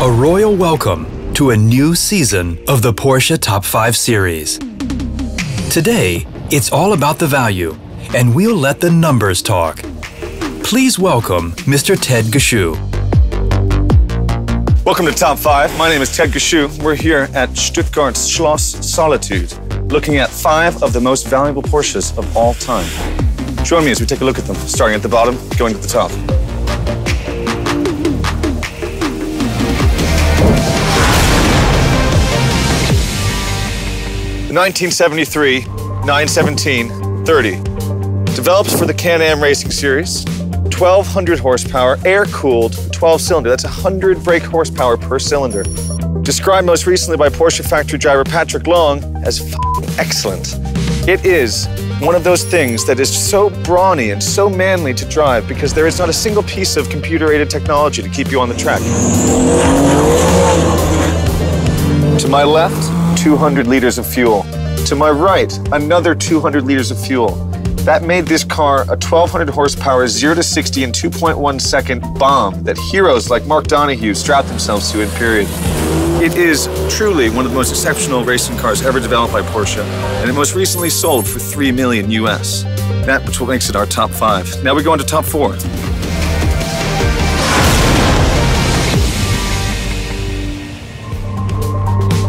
A royal welcome to a new season of the Porsche Top 5 series. Today, it's all about the value, and we'll let the numbers talk. Please welcome Mr. Ted Gushue. Welcome to Top 5. My name is Ted Gushue. We're here at Stuttgart's Schloss Solitude, looking at 5 of the most valuable Porsches of all time. Join me as we take a look at them, starting at the bottom, going to the top. The 1973 917 30. Developed for the Can-Am Racing Series, 1,200 horsepower, air-cooled, 12-cylinder. That's 100 brake horsepower per cylinder. Described most recently by Porsche factory driver Patrick Long as excellent. It is one of those things that is so brawny and so manly to drive because there is not a single piece of computer-aided technology to keep you on the track. To my left, 200 liters of fuel. To my right, another 200 liters of fuel. That made this car a 1,200 horsepower, 0 to 60 in 2.1 second bomb that heroes like Mark Donohue strapped themselves to in period. It is truly one of the most exceptional racing cars ever developed by Porsche, and it most recently sold for $3 million US. That's what makes it our top 5. Now we go into top 4.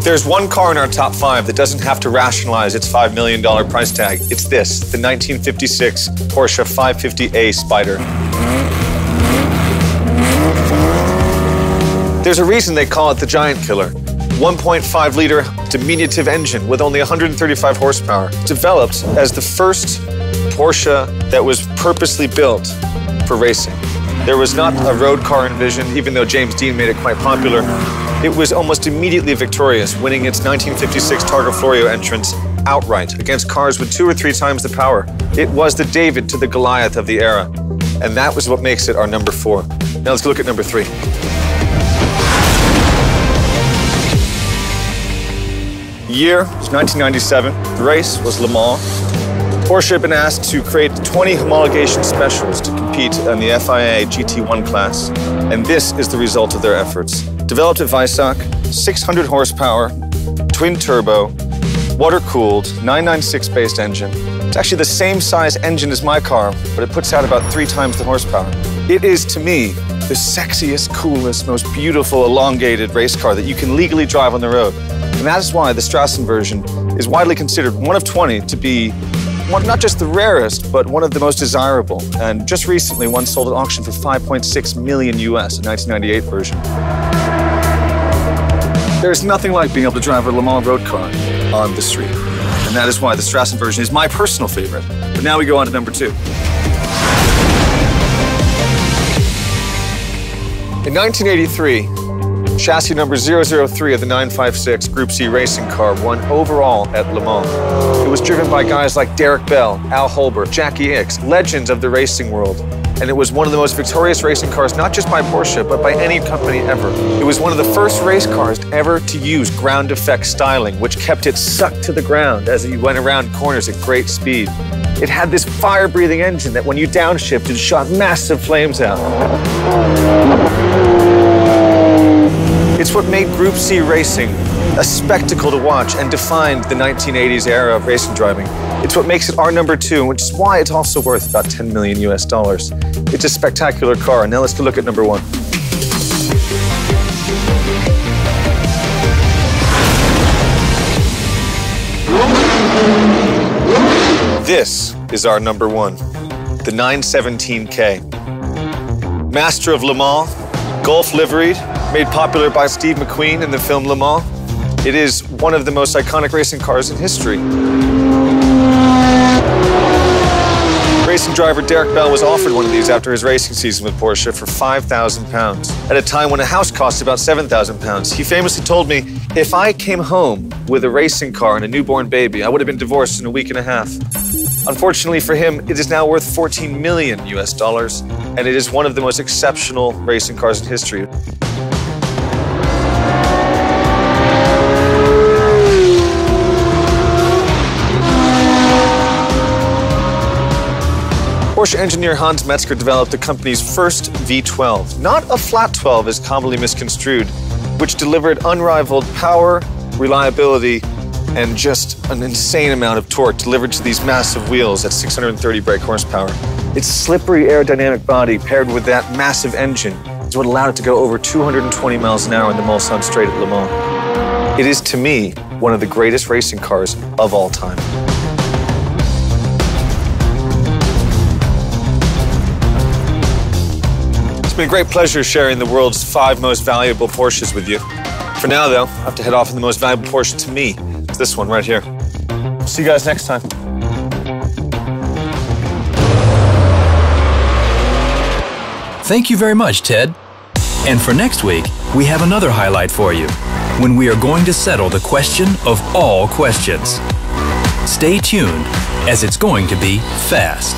There's one car in our top 5 that doesn't have to rationalize its $5 million price tag. It's this, the 1956 Porsche 550A Spider. There's a reason they call it the Giant Killer. 1.5-liter diminutive engine with only 135 horsepower. Developed as the first Porsche that was purposely built for racing. There was not a road car envisioned, even though James Dean made it quite popular. It was almost immediately victorious, winning its 1956 Targa Florio entrance outright against cars with 2 or 3 times the power. It was the David to the Goliath of the era, and that was what makes it our number 4. Now let's look at number 3. Year was 1997. The race was Le Mans. Porsche had been asked to create 20 homologation specials to compete in the FIA GT1 class, and this is the result of their efforts. Developed at Weissach, 600 horsepower, twin-turbo, water-cooled, 996-based engine. It's actually the same size engine as my car, but it puts out about 3 times the horsepower. It is, to me, the sexiest, coolest, most beautiful, elongated race car that you can legally drive on the road. And that is why the Strassen version is widely considered one of 20 to be not just the rarest, but one of the most desirable. And just recently, one sold at auction for $5.6 million US, a 1998 version. There's nothing like being able to drive a Le Mans road car on the street. And that is why the Strassen version is my personal favorite. But now we go on to number 2. In 1983, chassis number 003 of the 956 Group C racing car won overall at Le Mans. It was driven by guys like Derek Bell, Al Holbert, Jackie Ickx, legends of the racing world. And it was one of the most victorious racing cars, not just by Porsche, but by any company ever. It was one of the first race cars ever to use ground effect styling, which kept it sucked to the ground as it went around corners at great speed. It had this fire-breathing engine that when you downshifted, shot massive flames out. It's what made Group C racing a spectacle to watch and defined the 1980s era of racing driving. It's what makes it our number 2, which is why it's also worth about $10 million US. It's a spectacular car. Now let's go look at number 1. This is our number 1, the 917K. Master of Le Mans, Golf liveried, made popular by Steve McQueen in the film Le Mans. It is one of the most iconic racing cars in history. Racing driver Derek Bell was offered one of these after his racing season with Porsche for £5,000. At a time when a house cost about £7,000. He famously told me, if I came home with a racing car and a newborn baby, I would have been divorced in a week and a half. Unfortunately for him, it is now worth $14 million US, and it is one of the most exceptional racing cars in history. Porsche engineer Hans Metzger developed the company's first V12. Not a flat 12 as commonly misconstrued, which delivered unrivaled power, reliability, and just an insane amount of torque delivered to these massive wheels at 630 brake horsepower. Its slippery aerodynamic body paired with that massive engine is what allowed it to go over 220 miles an hour in the Mulsanne Straight at Le Mans. It is, to me, one of the greatest racing cars of all time. It's been a great pleasure sharing the world's 5 most valuable Porsches with you. For now, though, I have to head off in the most valuable Porsche to me. It's this one right here. See you guys next time. Thank you very much, Ted. And for next week, we have another highlight for you, when we are going to settle the question of all questions. Stay tuned, as it's going to be fast.